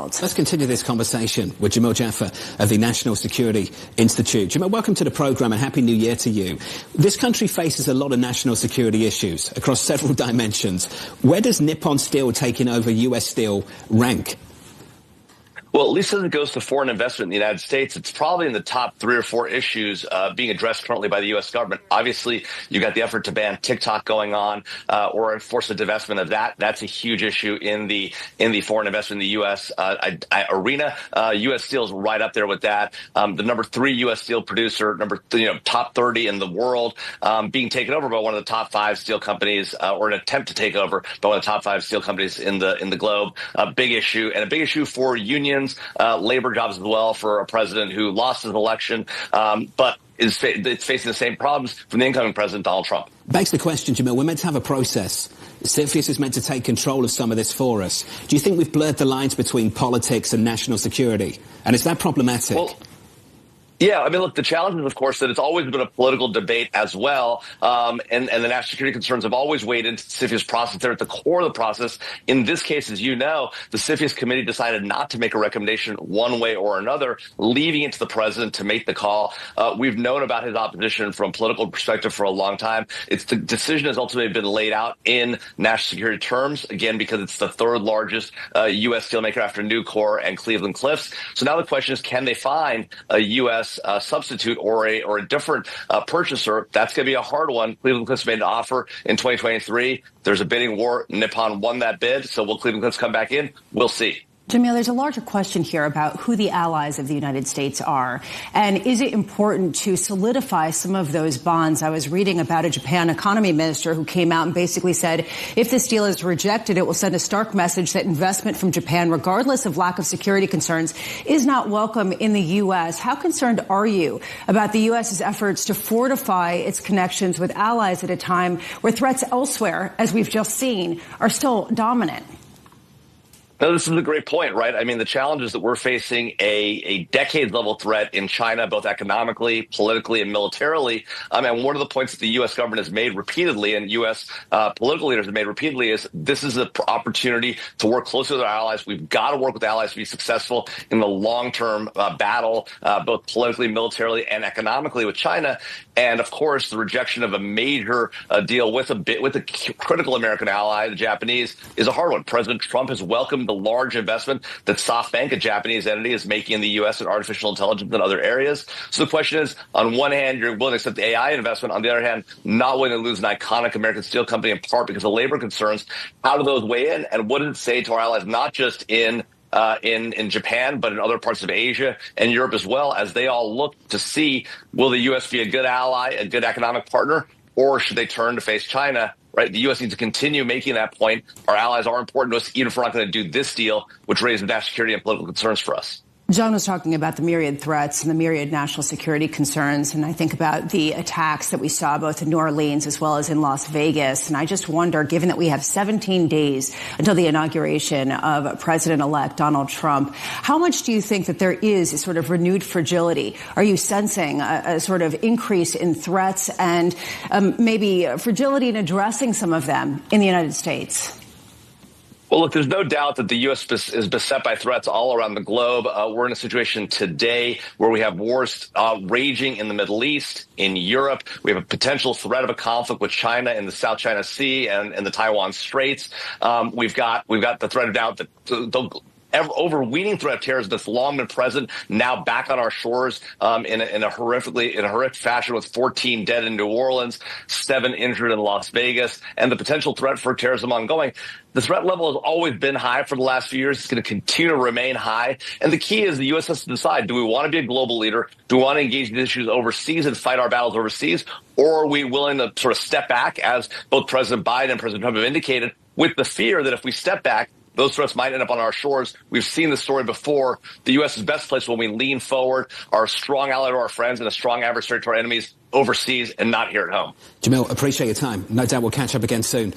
Let's continue this conversation with Jamil Jaffer of the National Security Institute. Jamil, welcome to the program and Happy New Year to you. This country faces a lot of national security issues across several dimensions. Where does Nippon Steel taking over U.S. Steel rank? Well, at least as it goes to foreign investment in the United States, it's probably in the top 3 or 4 issues being addressed currently by the U.S. government. Obviously, you got the effort to ban TikTok going on or enforce the divestment of that. That's a huge issue in the foreign investment in the U.S. Arena. U.S. Steel is right up there with that. The number 3 U.S. steel producer, top 30 in the world, being taken over by one of the top 5 steel companies, or an attempt to take over by one of the top 5 steel companies in the globe. A big issue, and a big issue for unions. Labor jobs as well for a president who lost his election, but it's facing the same problems from the incoming president, Donald Trump. Begs the question, Jamil, we're meant to have a process. CFIUS is meant to take control of some of this for us. Do you think we've blurred the lines between politics and national security? And is that problematic? Well, yeah, I mean, look, the challenge is, of course, that it's always been a political debate as well, and the national security concerns have always weighed into the CFIUS process. They're at the core of the process. In this case, as you know, the CFIUS committee decided not to make a recommendation one way or another, leaving it to the president to make the call. We've known about his opposition from a political perspective for a long time. The decision has ultimately been laid out in national security terms, again, because it's the 3rd largest U.S. steelmaker after Nucor and Cleveland-Cliffs. So now the question is, can they find a U.S. substitute or a different purchaser? That's going to be a hard one. Cleveland-Cliffs made an offer in 2023. There's a bidding war. Nippon won that bid. So will Cleveland-Cliffs come back in? We'll see. Jamil, there's a larger question here about who the allies of the United States are. And is it important to solidify some of those bonds? I was reading about a Japan economy minister who came out and basically said, if this deal is rejected, it will send a stark message that investment from Japan, regardless of lack of security concerns, is not welcome in the U.S. How concerned are you about the U.S.'s efforts to fortify its connections with allies at a time where threats elsewhere, as we've just seen, are still dominant? No, this is a great point, right? I mean, the challenge is that we're facing a decades-level threat in China, both economically, politically, and militarily. And one of the points that the U.S. government has made repeatedly, and U.S. Political leaders have made repeatedly, is this is an opportunity to work closely with our allies. We've got to work with allies to be successful in the long-term battle, both politically, militarily, and economically with China. And, of course, the rejection of a major deal with a critical American ally, the Japanese, is a hard one. President Trump has welcomed the large investment that SoftBank, a Japanese entity, is making in the U.S. in artificial intelligence and other areas. So the question is, on one hand, you're willing to accept the AI investment. On the other hand, not willing to lose an iconic American steel company, in part because of labor concerns. How do those weigh in? And what does it say to our allies, not just in Japan, but in other parts of Asia and Europe as well, as they all look to see, will the U.S. be a good ally, a good economic partner, or should they turn to face China? Right, the U.S. needs to continue making that point. Our allies are important to us, even if we're not going to do this deal, which raises national security and political concerns for us. John was talking about the myriad threats and the myriad national security concerns, and I think about the attacks that we saw both in New Orleans as well as in Las Vegas. And I just wonder, given that we have 17 days until the inauguration of President-elect Donald Trump, how much do you think that there is a sort of renewed fragility? Are you sensing a sort of increase in threats and maybe fragility in addressing some of them in the United States? Well, look, there's no doubt that the U.S. is beset by threats all around the globe. We're in a situation today where we have wars raging in the Middle East, in Europe. We have a potential threat of a conflict with China in the South China Sea and the Taiwan Straits. We've got the threat of doubt that the overweening threat of terrorism that's long been present, now back on our shores in a horrific fashion, with 14 dead in New Orleans, 7 injured in Las Vegas, and the potential threat for terrorism ongoing. The threat level has always been high for the last few years. It's going to continue to remain high. And the key is the U.S. has to decide, do we want to be a global leader? Do we want to engage in issues overseas and fight our battles overseas? Or are we willing to sort of step back, as both President Biden and President Trump have indicated, with the fear that if we step back, those threats might end up on our shores. We've seen the story before. The U.S. is best placed when we lean forward, are a strong ally to our friends and a strong adversary to our enemies overseas and not here at home. Jamil, appreciate your time. No doubt we'll catch up again soon.